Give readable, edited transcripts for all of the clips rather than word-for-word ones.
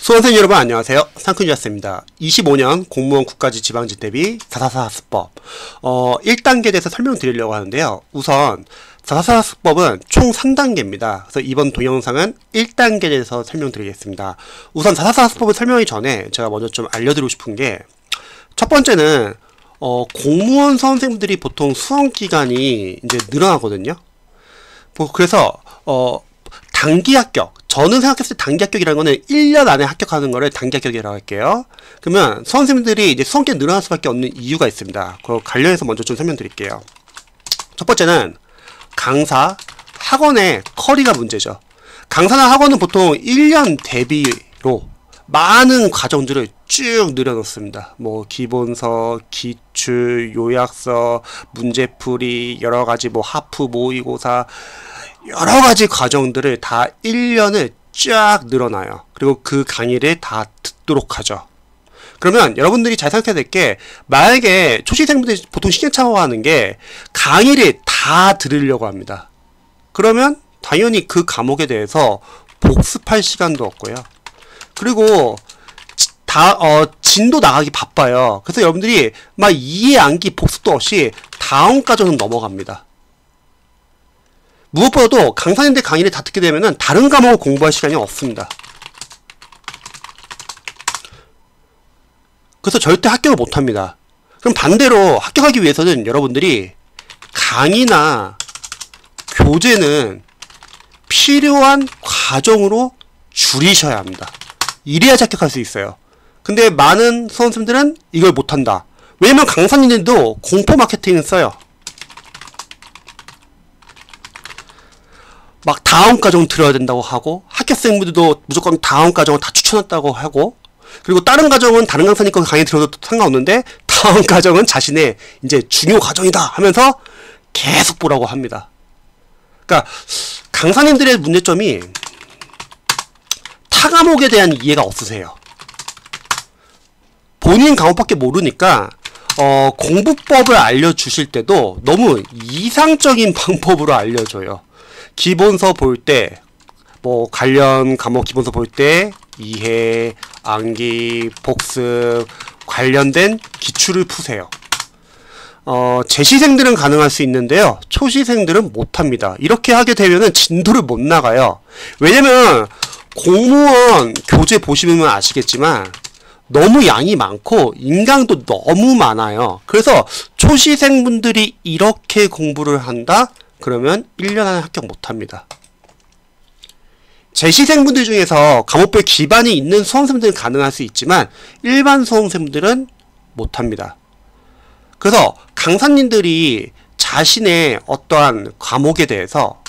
수험생 여러분 안녕하세요. 상큼주였습니다. 25년 공무원 국가직 지방직 대비 444 학습법 1단계에 대해서 설명드리려고 하는데요. 우선 444 학습법은 총 3단계입니다. 그래서 이번 동영상은 1단계에 대해서 설명드리겠습니다. 우선 444 학습법을 설명하기 전에 제가 먼저 좀 알려드리고 싶은 게, 첫 번째는 공무원 수험생들이 보통 수험기간이 이제 늘어나거든요. 그래서 단기 합격, 저는 생각했을 때 단기 합격이라는 거는 1년 안에 합격하는 거를 단기 합격이라고 할게요. 그러면 수험생들이 이제 수험기간 늘어날 수밖에 없는 이유가 있습니다. 그 관련해서 먼저 좀 설명드릴게요. 첫 번째는 강사, 학원의 커리가 문제죠. 강사나 학원은 보통 1년 대비로 많은 과정들을 쭉 늘어놓습니다. 뭐 기본서, 기출, 요약서, 문제풀이, 여러가지 뭐 하프 모의고사, 여러가지 과정들을 다 1년을 쫙 늘어놔요. 그리고 그 강의를 다 듣도록 하죠. 그러면 여러분들이 잘 생각해야 될 게, 만약에 초시생분들이 보통 시행착오하는 게 강의를 다 들으려고 합니다. 그러면 당연히 그 과목에 대해서 복습할 시간도 없고요. 그리고 진도 나가기 바빠요. 그래서 여러분들이 막 이해 암기 복습도 없이 다음 과정은 넘어갑니다. 무엇보다도 강사님들 강의를 다 듣게 되면은 다른 과목을 공부할 시간이 없습니다. 그래서 절대 합격을 못합니다. 그럼 반대로 합격하기 위해서는 여러분들이 강의나 교재는 필요한 과정으로 줄이셔야 합니다. 이래야 합격할 수 있어요. 근데 많은 수험생들은 이걸 못한다. 왜냐면 강사님들도 공포 마케팅을 써요. 막 다음 과정 들어야 된다고 하고, 합격생분들도 무조건 다음 과정을 다 추천했다고 하고, 그리고 다른 과정은 다른 강사님 거 강의 들어도 상관없는데 다음 과정은 자신의 이제 중요 과정이다 하면서 계속 보라고 합니다. 그러니까 강사님들의 문제점이 타 과목에 대한 이해가 없으세요. 본인 과목밖에 모르니까 공부법을 알려주실 때도 너무 이상적인 방법으로 알려줘요. 기본서 볼 때, 뭐 관련 과목 기본서 볼 때 이해, 암기, 복습, 관련된 기출을 푸세요. 재시생들은 가능할 수 있는데요, 초시생들은 못합니다. 이렇게 하게 되면은 진도를 못 나가요. 왜냐면 공무원 교재 보시면 아시겠지만 너무 양이 많고 인강도 너무 많아요. 그래서 초시생분들이 이렇게 공부를 한다? 그러면 1년 안에 합격 못합니다. 재시생분들 중에서 과목별 기반이 있는 수험생들은 가능할 수 있지만 일반 수험생들은 못합니다. 그래서 강사님들이 자신의 어떠한 과목에 대해서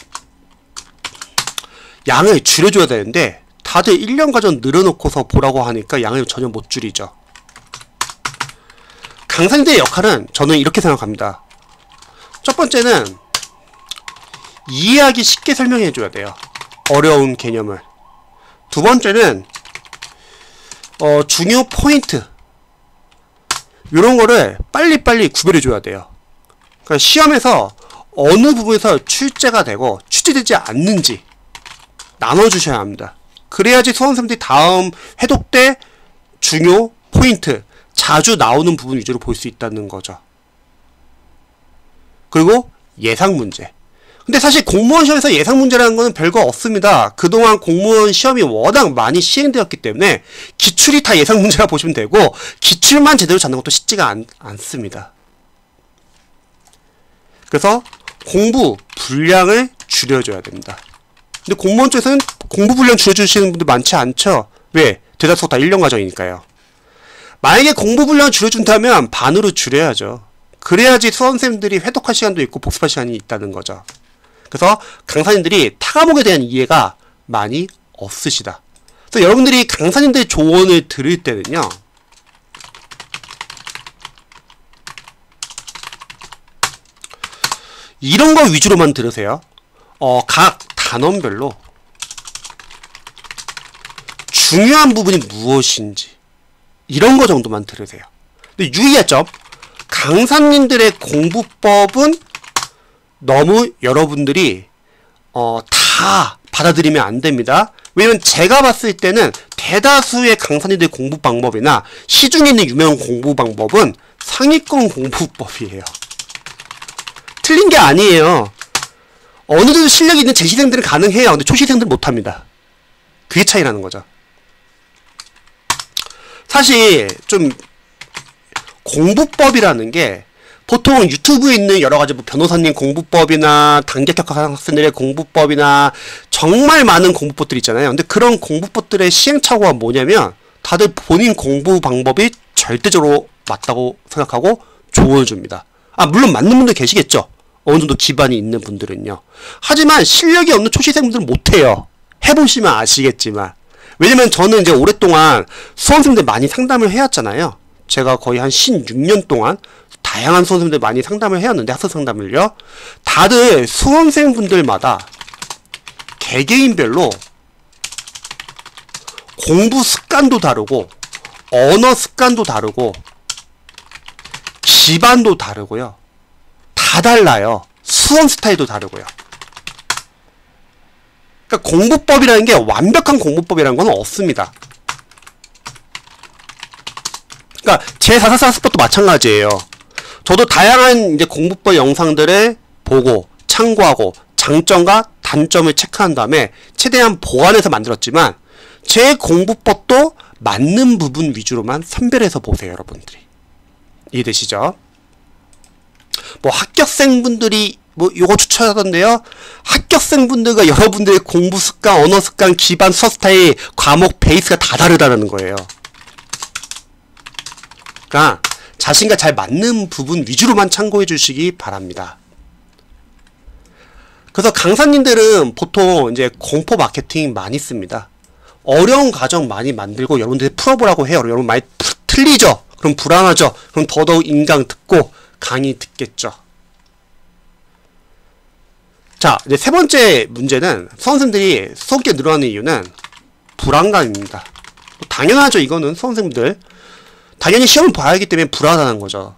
양을 줄여줘야 되는데 다들 1년 과정 늘어놓고서 보라고 하니까 양을 전혀 못 줄이죠. 강사님들의 역할은 저는 이렇게 생각합니다. 첫 번째는 이해하기 쉽게 설명해 줘야 돼요. 어려운 개념을. 두 번째는 중요 포인트, 이런 거를 빨리빨리 구별해 줘야 돼요. 그러니까 시험에서 어느 부분에서 출제가 되고 출제되지 않는지 나눠 주셔야 합니다. 그래야지 수험생들이 다음 회독 때 중요 포인트, 자주 나오는 부분 위주로 볼 수 있다는 거죠. 그리고 예상 문제. 근데 사실 공무원 시험에서 예상 문제라는 거는 별거 없습니다. 그동안 공무원 시험이 워낙 많이 시행되었기 때문에 기출이 다 예상 문제라 보시면 되고, 기출만 제대로 잡는 것도 쉽지가 않습니다. 그래서 공부 분량을 줄여줘야 됩니다. 근데 공무원 쪽에서는 공부 분량 줄여주시는 분들 많지 않죠? 왜? 대다수가 다 1년 과정이니까요. 만약에 공부 분량을 줄여준다면 반으로 줄여야죠. 그래야지 수험생들이 회독할 시간도 있고 복습할 시간이 있다는 거죠. 그래서 강사님들이 타 과목에 대한 이해가 많이 없으시다. 그래서 여러분들이 강사님들의 조언을 들을 때는요, 이런 거 위주로만 들으세요. 각 단원별로 중요한 부분이 무엇인지 이런 거 정도만 들으세요. 근데 유의할 점, 강사님들의 공부법은 너무 여러분들이 다 받아들이면 안 됩니다. 왜냐면 제가 봤을 때는 대다수의 강사님들의 공부 방법이나 시중에 있는 유명한 공부 방법은 상위권 공부법이에요. 틀린 게 아니에요. 어느 정도 실력이 있는 재시생들은 가능해요. 근데 초시생들은 못합니다. 그게 차이라는 거죠. 사실 좀 공부법이라는 게 보통 유튜브에 있는 여러가지 뭐 변호사님 공부법이나 단계격 학생들의 공부법이나 정말 많은 공부법들이 있잖아요. 근데 그런 공부법들의 시행착오가 뭐냐면 다들 본인 공부 방법이 절대적으로 맞다고 생각하고 조언해줍니다. 아, 물론 맞는 분들 계시겠죠. 어느 정도 기반이 있는 분들은요. 하지만 실력이 없는 초시생분들은 못해요. 해보시면 아시겠지만. 왜냐면 저는 이제 오랫동안 수험생들 많이 상담을 해왔잖아요. 제가 거의 한 16년 동안 다양한 수험생들 많이 상담을 해왔는데, 학습 상담을요. 다들 수험생분들마다 개개인별로 공부 습관도 다르고, 언어 습관도 다르고, 기반도 다르고요. 다 달라요. 수험 스타일도 다르고요. 그러니까 공부법이라는 게 완벽한 공부법이라는 건 없습니다. 그러니까 제 444 학습법도 마찬가지예요. 저도 다양한 이제 공부법 영상들을 보고 참고하고 장점과 단점을 체크한 다음에 최대한 보완해서 만들었지만 제 공부법도 맞는 부분 위주로만 선별해서 보세요, 여러분들이. 이해되시죠? 뭐 합격생분들이 뭐 요거 추천하던데요. 합격생분들과 여러분들의 공부 습관, 언어 습관, 기반 수업 스타일, 과목 베이스가 다 다르다는 거예요. 그러니까 자신과 잘 맞는 부분 위주로만 참고해 주시기 바랍니다. 그래서 강사님들은 보통 이제 공포 마케팅 많이 씁니다. 어려운 과정 많이 만들고 여러분들이 풀어보라고 해요. 여러분 많이 틀리죠? 그럼 불안하죠? 그럼 더더욱 인강 듣고 강의 듣겠죠. 자, 이제 세 번째 문제는 수험생들이 수업기가 늘어나는 이유는 불안감입니다. 당연하죠. 이거는 수험생들 당연히 시험을 봐야 하기 때문에 불안하다는 거죠.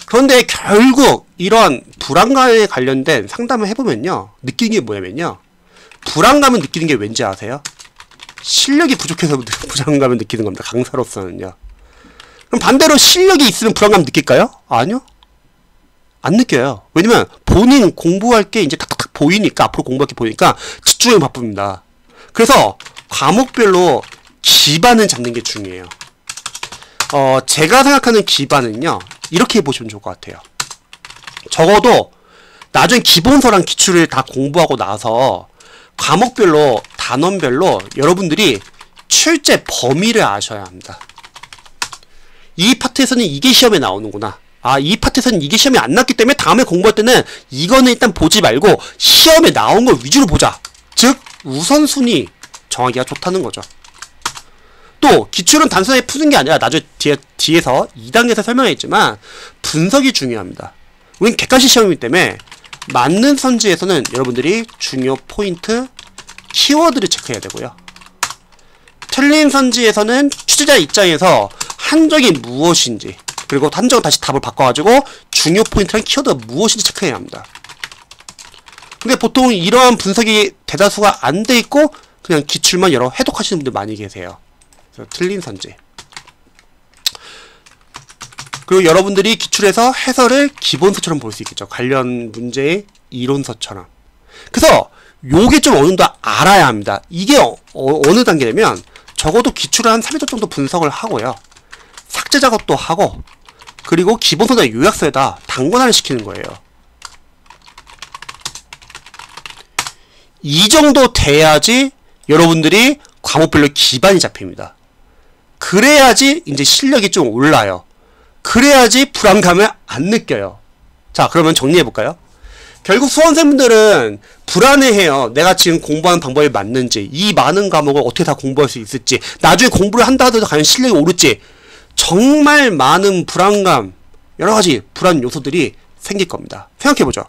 그런데 결국 이런 불안감에 관련된 상담을 해보면요, 느끼는 게 뭐냐면요, 불안감을 느끼는 게 왠지 아세요? 실력이 부족해서 불안감을 느끼는 겁니다. 강사로서는요. 그럼 반대로 실력이 있으면 불안감 느낄까요? 아니요. 안 느껴요. 왜냐면 본인 공부할 게 이제 탁탁탁 보이니까, 앞으로 공부할 게 보이니까 집중이 바쁩니다. 그래서 과목별로 기반을 잡는 게 중요해요. 제가 생각하는 기반은요, 이렇게 보시면 좋을 것 같아요. 적어도 나중에 기본서랑 기출을 다 공부하고 나서 과목별로, 단원별로 여러분들이 출제 범위를 아셔야 합니다. 이 파트에서는 이게 시험에 나오는구나. 아, 이 파트에서는 이게 시험에 안 나왔기 때문에 다음에 공부할 때는 이거는 일단 보지 말고 시험에 나온 거 위주로 보자. 즉, 우선순위 정하기가 좋다는 거죠. 또 기출은 단순하게 푸는 게 아니라 나중에 뒤에서 2단계에서 설명했지만 분석이 중요합니다. 우린 객관식 시험이기 때문에 맞는 선지에서는 여러분들이 중요 포인트, 키워드를 체크해야 되고요. 틀린 선지에서는 취재자 입장에서 한정이 무엇인지, 그리고 한정은 다시 답을 바꿔가지고 중요 포인트랑 키워드가 무엇인지 체크해야 합니다. 근데 보통 이러한 분석이 대다수가 안 돼 있고 그냥 기출만 여러 해독하시는 분들 많이 계세요. 그래서 틀린 선지. 그리고 여러분들이 기출에서 해설을 기본서처럼 볼 수 있겠죠. 관련 문제의 이론서처럼. 그래서 요게 좀 어느 정도 알아야 합니다. 이게 어느 단계냐면 적어도 기출을 한 3회 정도 분석을 하고요. 삭제 작업도 하고, 그리고 기본서나 요약서에다 단권화를 시키는 거예요. 이 정도 돼야지 여러분들이 과목별로 기반이 잡힙니다. 그래야지 이제 실력이 좀 올라요. 그래야지 불안감을 안 느껴요. 자, 그러면 정리해볼까요? 결국 수험생분들은 불안해해요. 내가 지금 공부하는 방법이 맞는지, 이 많은 과목을 어떻게 다 공부할 수 있을지, 나중에 공부를 한다 하더라도 과연 실력이 오를지, 정말 많은 불안감, 여러가지 불안 요소들이 생길 겁니다. 생각해보죠.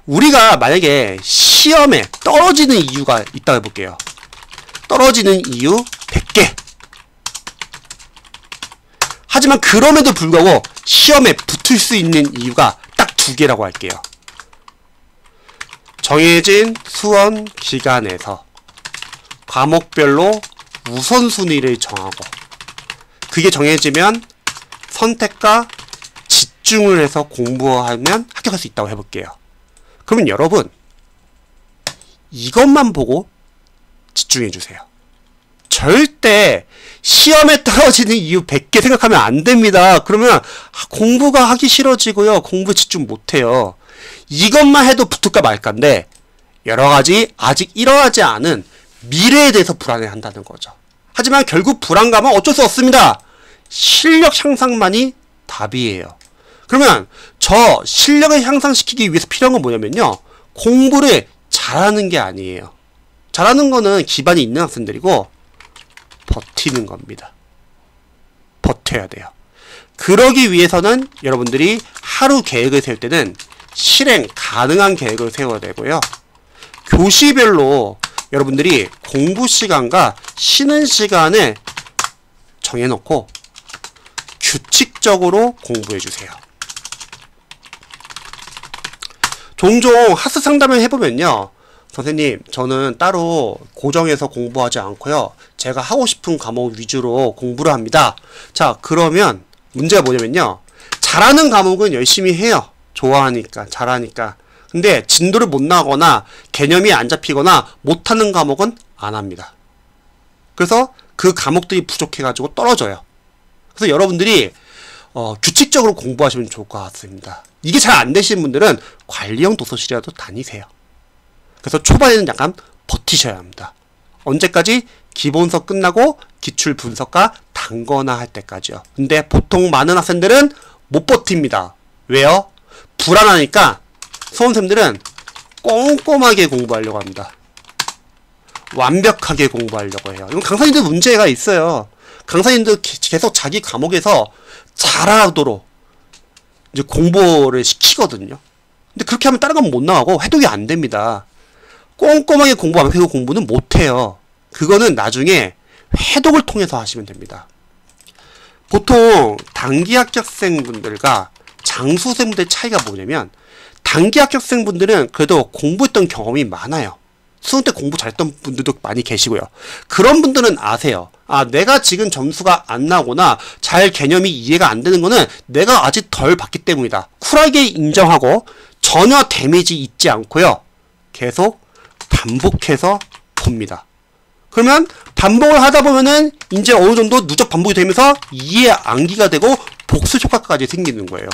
우리가 만약에 시험에 떨어지는 이유가 있다고 해볼게요. 떨어지는 이유 100개. 하지만 그럼에도 불구하고 시험에 붙을 수 있는 이유가 딱 2개라고 할게요. 정해진 수험 기간에서 과목별로 우선순위를 정하고, 그게 정해지면 선택과 집중을 해서 공부하면 합격할 수 있다고 해볼게요. 그러면 여러분, 이것만 보고 집중해주세요. 절대 시험에 떨어지는 이유 100개 생각하면 안 됩니다. 그러면 공부가 하기 싫어지고요. 공부 집중 못해요. 이것만 해도 붙을까 말까인데, 여러가지 아직 일어나지 않은 미래에 대해서 불안해한다는 거죠. 하지만 결국 불안감은 어쩔 수 없습니다. 실력 향상만이 답이에요. 그러면 저 실력을 향상시키기 위해서 필요한 건 뭐냐면요, 공부를 잘하는 게 아니에요. 잘하는 거는 기반이 있는 학생들이고, 버티는 겁니다. 버텨야 돼요. 그러기 위해서는 여러분들이 하루 계획을 세울 때는 실행 가능한 계획을 세워야 되고요. 교시별로 여러분들이 공부 시간과 쉬는 시간을 정해놓고 규칙적으로 공부해주세요. 종종 하스 상담을 해보면요, 선생님, 저는 따로 고정해서 공부하지 않고요, 제가 하고 싶은 과목 위주로 공부를 합니다. 자, 그러면 문제가 뭐냐면요, 잘하는 과목은 열심히 해요. 좋아하니까, 잘하니까. 근데 진도를 못 나가거나 개념이 안 잡히거나 못하는 과목은 안 합니다. 그래서 그 과목들이 부족해가지고 떨어져요. 그래서 여러분들이 규칙적으로 공부하시면 좋을 것 같습니다. 이게 잘 안 되시는 분들은 관리형 도서실이라도 다니세요. 그래서 초반에는 약간 버티셔야 합니다. 언제까지? 기본서 끝나고 기출 분석과 단거나 할 때까지요. 근데 보통 많은 학생들은 못 버팁니다. 왜요? 불안하니까 수험생들은 꼼꼼하게 공부하려고 합니다. 완벽하게 공부하려고 해요. 이건 강사님들 문제가 있어요. 강사님들 계속 자기 과목에서 잘하도록 이제 공부를 시키거든요. 근데 그렇게 하면 다른 건 못 나가고 해독이 안 됩니다. 꼼꼼하게 공부하면 그 공부는 못해요. 그거는 나중에 해독을 통해서 하시면 됩니다. 보통 단기 합격생분들과 장수생분들의 차이가 뭐냐면, 단기 합격생분들은 그래도 공부했던 경험이 많아요. 수능 때 공부 잘했던 분들도 많이 계시고요. 그런 분들은 아세요. 아, 내가 지금 점수가 안 나오거나 잘 개념이 이해가 안 되는 거는 내가 아직 덜 봤기 때문이다. 쿨하게 인정하고 전혀 데미지 있지 않고요, 계속 반복해서 봅니다. 그러면 반복을 하다 보면은 이제 어느 정도 누적 반복이 되면서 이해 암기가 되고 복습 효과까지 생기는 거예요.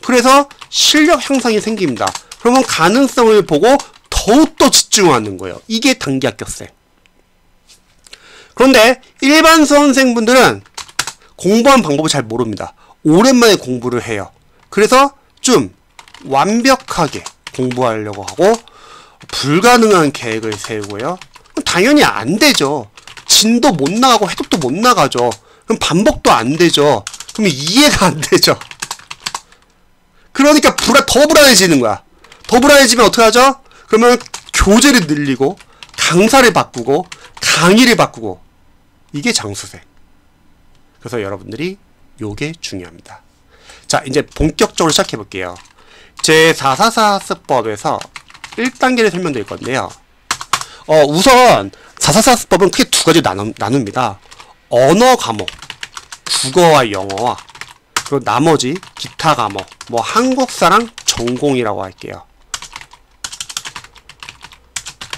그래서 실력 향상이 생깁니다. 그러면 가능성을 보고 더욱더 집중하는 거예요. 이게 단기 합격생. 그런데 일반 수험생분들은 공부하는 방법을 잘 모릅니다. 오랜만에 공부를 해요. 그래서 좀 완벽하게 공부하려고 하고 불가능한 계획을 세우고요. 당연히 안 되죠. 진도 못 나가고 해독도 못 나가죠. 그럼 반복도 안 되죠. 그러면 이해가 안 되죠. 그러니까 더 불안해지는 거야. 더 불안해지면 어떻게 하죠? 그러면 교재를 늘리고 강사를 바꾸고 강의를 바꾸고, 이게 장수생. 그래서 여러분들이 요게 중요합니다. 자, 이제 본격적으로 시작해 볼게요. 제 444학습법에서 1단계를 설명드릴 건데요. 우선 444학습법은 크게 두 가지 나눕니다. 언어 과목, 국어와 영어와, 그리고 나머지 기타 과목, 뭐 한국사랑 전공이라고 할게요.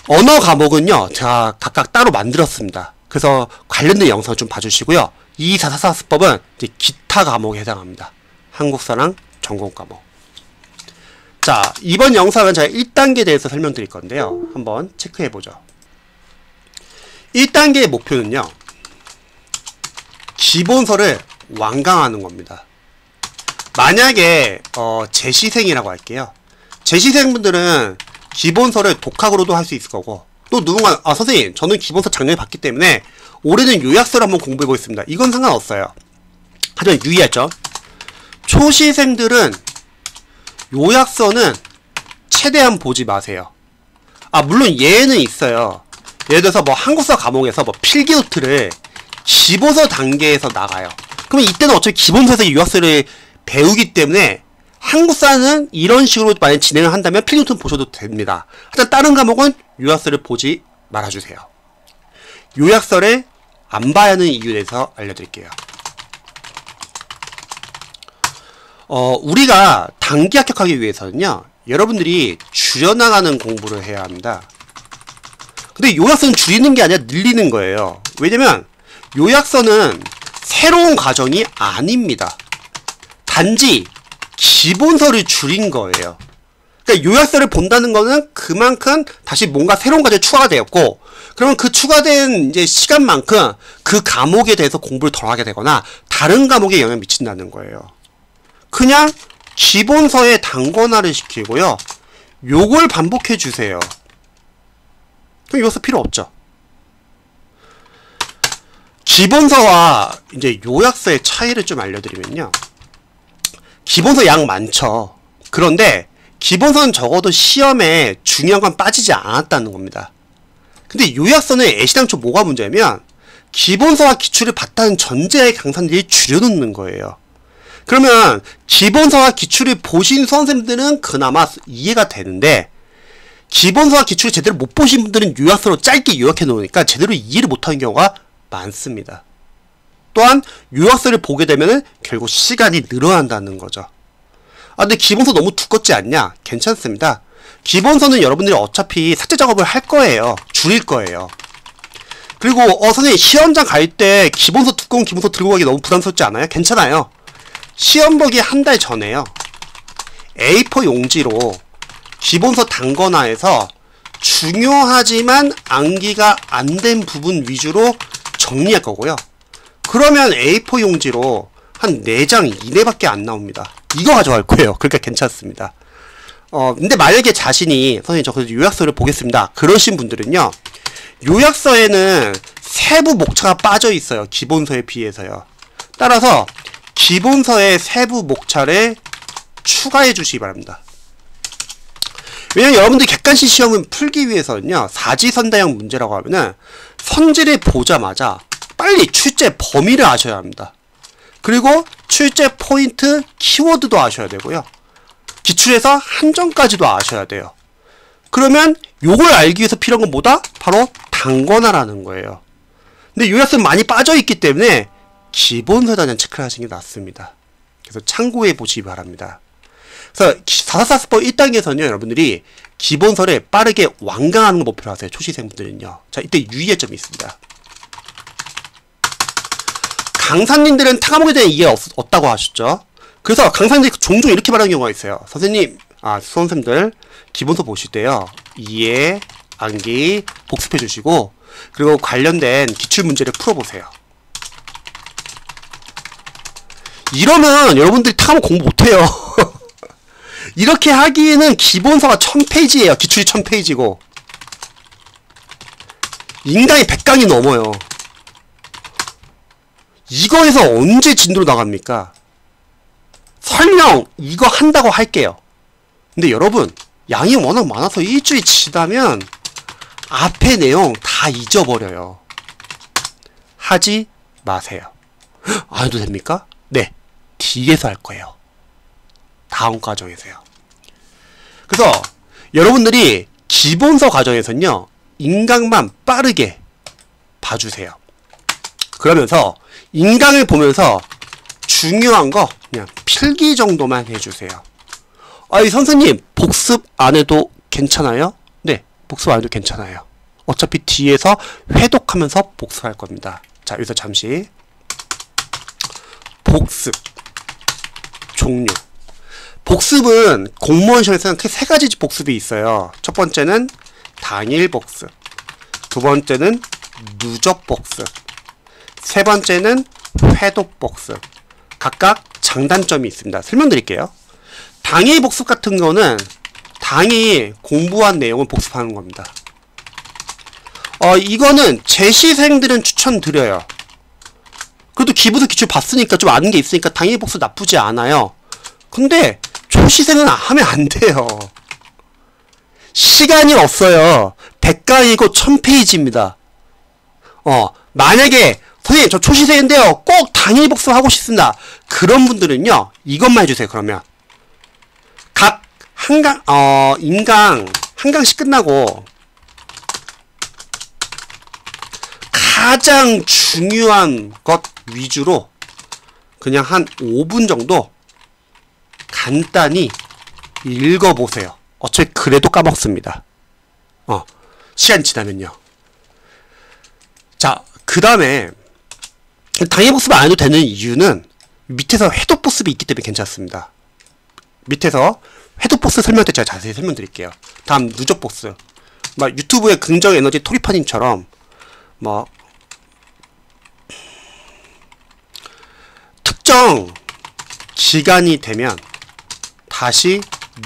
언어 과목은요, 제가 각각 따로 만들었습니다. 그래서 관련된 영상을 좀 봐주시고요. 이 444학습법은 이제 기타 과목에 해당합니다. 한국사랑 전공 과목. 자, 이번 영상은 제가 1단계에 대해서 설명드릴 건데요. 한번 체크해보죠. 1단계의 목표는요, 기본서를 완강하는 겁니다. 만약에 재시생이라고 할게요. 재시생분들은 기본서를 독학으로도 할 수 있을 거고, 또 누군가 선생님, 저는 기본서 작년에 봤기 때문에 올해는 요약서를 한번 공부해 보겠습니다. 이건 상관없어요. 하지만 유의할 점, 초시생들은 요약서는 최대한 보지 마세요. 물론 예외는 있어요. 예를 들어서 뭐 한국사 과목에서 뭐 필기노트를 기본서 단계에서 나가요. 그러면 이때는 어차피 기본서에서 요약서를 배우기 때문에 한국사는 이런 식으로 만약 진행을 한다면 필기노트는 보셔도 됩니다. 하여튼 다른 과목은 요약서를 보지 말아주세요. 요약서를 안 봐야 하는 이유에 대해서 알려드릴게요. 우리가 단기 합격하기 위해서는요, 여러분들이 줄여나가는 공부를 해야 합니다. 근데 요약서는 줄이는 게 아니라 늘리는 거예요. 왜냐면 요약서는 새로운 과정이 아닙니다. 단지 기본서를 줄인 거예요. 그러니까 요약서를 본다는 거는 그만큼 다시 뭔가 새로운 과정이 추가가 되었고, 그러면 그 추가된 이제 시간만큼 그 과목에 대해서 공부를 덜 하게 되거나 다른 과목에 영향을 미친다는 거예요. 그냥 기본서에 단권화를 시키고요, 요걸 반복해 주세요. 그럼 요약서 필요 없죠. 기본서와 이제 요약서의 차이를 좀 알려드리면요, 기본서 양 많죠. 그런데 기본서는 적어도 시험에 중요한 건 빠지지 않았다는 겁니다. 근데 요약서는 애시당초 뭐가 문제냐면 기본서와 기출을 봤다는 전제의 강사들이 줄여놓는 거예요. 그러면 기본서와 기출을 보신 수험생들은 그나마 이해가 되는데, 기본서와 기출을 제대로 못 보신 분들은 요약서로 짧게 요약해 놓으니까 제대로 이해를 못하는 경우가 많습니다. 또한 요약서를 보게 되면은 결국 시간이 늘어난다는 거죠. 근데 기본서 너무 두껍지 않냐? 괜찮습니다. 기본서는 여러분들이 어차피 삭제 작업을 할 거예요. 줄일 거예요. 그리고 선생님 시험장 갈 때 기본서 두꺼운 기본서 들고 가기 너무 부담스럽지 않아요? 괜찮아요. 시험 보기 한 달 전에요, A4 용지로 기본서 단권화해서 중요하지만 암기가 안 된 부분 위주로 정리할 거고요. 그러면 A4 용지로 한 4장 이내밖에 안 나옵니다. 이거 가져갈 거예요. 그러니까 괜찮습니다. 근데 만약에 자신이 선생님 저 그래도 요약서를 보겠습니다, 그러신 분들은요, 요약서에는 세부 목차가 빠져 있어요. 기본서에 비해서요. 따라서 기본서의 세부 목차를 추가해 주시기 바랍니다. 왜냐면 여러분들이 객관식 시험을 풀기 위해서는요, 사지선다형 문제라고 하면은 선지를 보자마자 빨리 출제 범위를 아셔야 합니다. 그리고 출제 포인트, 키워드도 아셔야 되고요, 기출에서 한정까지도 아셔야 돼요. 그러면 요걸 알기 위해서 필요한 건 뭐다? 바로 단권화라는 거예요. 근데 요약서는 많이 빠져있기 때문에 기본서에 대한 체크를 하시는 게 낫습니다. 그래서 참고해 보시기 바랍니다. 그래서 444스법 1단계에서는요, 여러분들이 기본서를 빠르게 완강하는 걸 목표로 하세요. 초시생분들은요. 자, 이때 유의할 점이 있습니다. 강사님들은 타과목에 대한 이해가 없다고 하셨죠. 그래서 강사님들이 종종 이렇게 말하는 경우가 있어요. 선생님, 수험생들 기본서 보실 때요, 이해, 암기, 복습해 주시고, 그리고 관련된 기출문제를 풀어보세요. 이러면 여러분들이 타과목 공부 못해요. 이렇게 하기에는 기본서가 1000페이지예요. 기출이 1000페이지고 인강이 100강이 넘어요. 이거에서 언제 진도로 나갑니까? 설명 이거 한다고 할게요. 근데 여러분 양이 워낙 많아서 일주일 지나면 앞에 내용 다 잊어버려요. 하지 마세요. 안 해도 됩니까? 네, 뒤에서 할 거예요. 다음 과정에서요. 그래서 여러분들이 기본서 과정에서는요, 인강만 빠르게 봐주세요. 그러면서 인강을 보면서 중요한 거 그냥 필기 정도만 해주세요. 이 선생님 복습 안 해도 괜찮아요? 네, 복습 안 해도 괜찮아요. 어차피 뒤에서 회독하면서 복습할 겁니다. 자, 여기서 잠시 복습 종류. 복습은 공무원 시험에서는 크게 3가지 복습이 있어요. 첫 번째는 당일 복습, 두 번째는 누적 복습, 세 번째는 회독 복습. 각각 장단점이 있습니다. 설명드릴게요. 당일 복습 같은 거는 당일 공부한 내용을 복습하는 겁니다. 이거는 재시생들은 추천드려요. 그래도 기본서 기출 봤으니까 좀 아는 게 있으니까 당일 복습 나쁘지 않아요. 근데 초시생은 하면 안 돼요. 시간이 없어요. 100강이고 1000페이지입니다. 만약에 선생님 저 초시생인데요, 꼭 당일 복습하고 싶습니다. 그런 분들은요, 이것만 해주세요. 그러면 각 인강 한 강씩 끝나고 가장 중요한 것 위주로 그냥 한 5분 정도 간단히 읽어보세요. 어차피 그래도 까먹습니다. 시간 지나면요. 자, 그 다음에 당일 복습 안 해도 되는 이유는 밑에서 해독 복습이 있기 때문에 괜찮습니다. 밑에서 해독 복습 설명 때 제가 자세히 설명드릴게요. 다음 누적 복습. 막 유튜브의 긍정 에너지 토리파님처럼 뭐 특정 기간이 되면 다시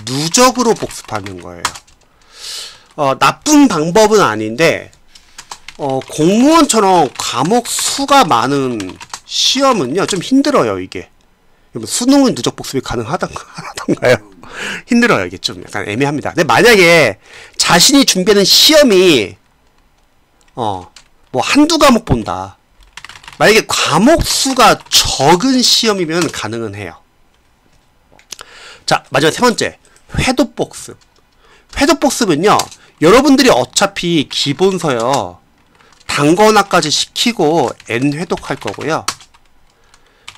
누적으로 복습하는 거예요. 나쁜 방법은 아닌데 공무원처럼 과목 수가 많은 시험은요 좀 힘들어요. 이게 수능은 누적 복습이 가능하던가요? 힘들어요. 이게 좀 약간 애매합니다. 근데 만약에 자신이 준비하는 시험이 뭐 한두 과목 본다, 만약에 과목 수가 적은 시험이면 가능은 해요. 자, 마지막 세 번째, 회독 복습. 회독 복습은요 여러분들이 어차피 기본서요 단권화까지 시키고 N회독 할 거고요,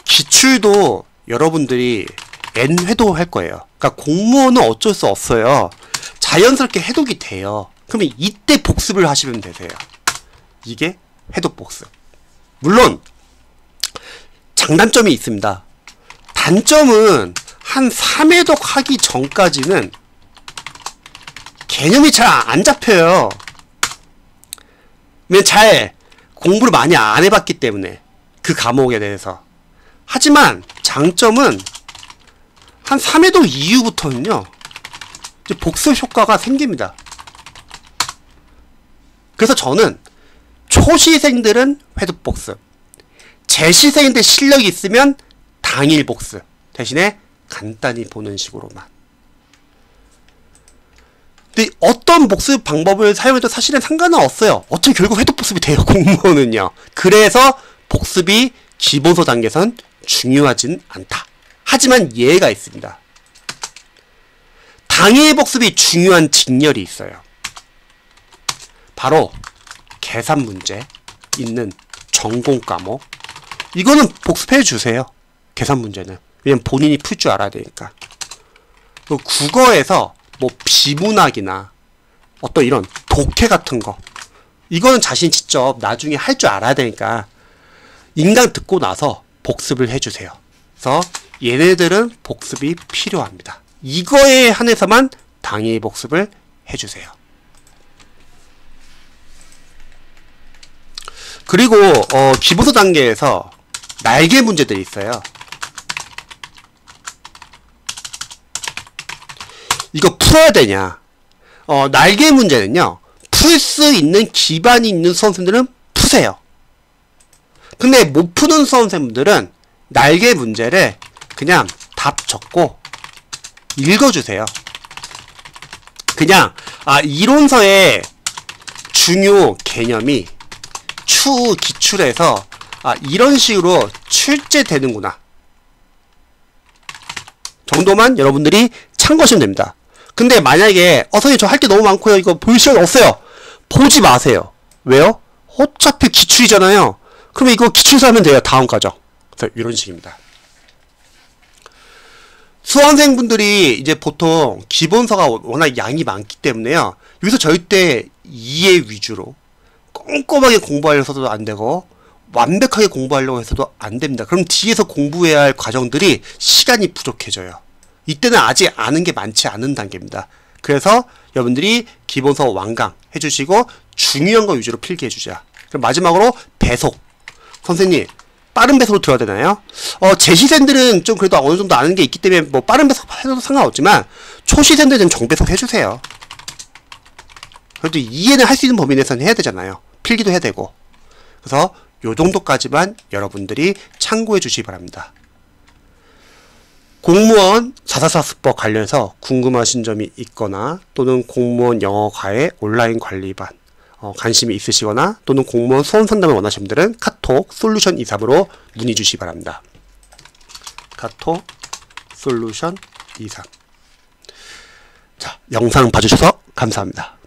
기출도 여러분들이 N회독 할 거예요. 그러니까 공무원은 어쩔 수 없어요. 자연스럽게 회독이 돼요. 그러면 이때 복습을 하시면 되세요. 이게 회독 복습. 물론 장단점이 있습니다. 단점은 한 3회독 하기 전까지는 개념이 잘 안 잡혀요. 왜냐면 잘 공부를 많이 안 해봤기 때문에 그 과목에 대해서. 하지만 장점은 한 3회독 이후부터는요 이제 복습 효과가 생깁니다. 그래서 저는 초시생들은 회독 복습, 재시생인데 실력이 있으면 당일 복습 대신에 간단히 보는 식으로만. 근데 어떤 복습 방법을 사용해도 사실은 상관은 없어요. 어차피 결국 회독 복습이 돼요, 공무원은요. 그래서 복습이 기본서 단계에선 중요하진 않다. 하지만 예가 있습니다. 당일 복습이 중요한 직렬이 있어요. 바로 계산 문제 있는 전공 과목. 이거는 복습해 주세요. 계산 문제는. 왜냐면 본인이 풀 줄 알아야 되니까. 국어에서 뭐 비문학이나 어떤 이런 독해 같은 거, 이거는 자신 직접 나중에 할 줄 알아야 되니까 인강 듣고 나서 복습을 해주세요. 그래서 얘네들은 복습이 필요합니다. 이거에 한해서만 당일 복습을 해주세요. 그리고 기본서 단계에서 날개 문제들이 있어요. 이거 풀어야 되냐? 날개 문제는요 풀 수 있는 기반이 있는 수험생들은 푸세요. 근데 못 푸는 수험생들은 날개 문제를 그냥 답 적고 읽어주세요. 그냥 이론서의 중요 개념이 추후 기출에서 이런 식으로 출제되는구나 정도만 여러분들이 참고하시면 됩니다. 근데 만약에 선생님 저 할 게 너무 많고요, 이거 볼 시간 없어요, 보지 마세요. 왜요? 어차피 기출이잖아요. 그러면 이거 기출서 하면 돼요, 다음 과정. 그래서 이런 식입니다. 수험생분들이 이제 보통 기본서가 워낙 양이 많기 때문에요, 여기서 절대 이해 위주로 꼼꼼하게 공부하려고 해서도 안 되고 완벽하게 공부하려고 해서도 안 됩니다. 그럼 뒤에서 공부해야 할 과정들이 시간이 부족해져요. 이때는 아직 아는 게 많지 않은 단계입니다. 그래서 여러분들이 기본서 완강 해주시고 중요한 거 위주로 필기해 주자. 그럼 마지막으로 배속. 선생님 빠른 배속으로 들어야 되나요? 재시생들은 좀 그래도 어느 정도 아는 게 있기 때문에 뭐 빠른 배속 해도 상관없지만 초시생들은 정배속 해주세요. 그래도 이해는 할 수 있는 범위 내에서는 해야 되잖아요. 필기도 해야 되고. 그래서 요 정도까지만 여러분들이 참고해 주시기 바랍니다. 공무원 444수법 관련해서 궁금하신 점이 있거나 또는 공무원 영어 과외 온라인 관리반 관심이 있으시거나 또는 공무원 수험 상담을 원하시는 분들은 카톡 솔루션 23으로 문의 주시기 바랍니다. 카톡 솔루션 23. 자, 영상 봐주셔서 감사합니다.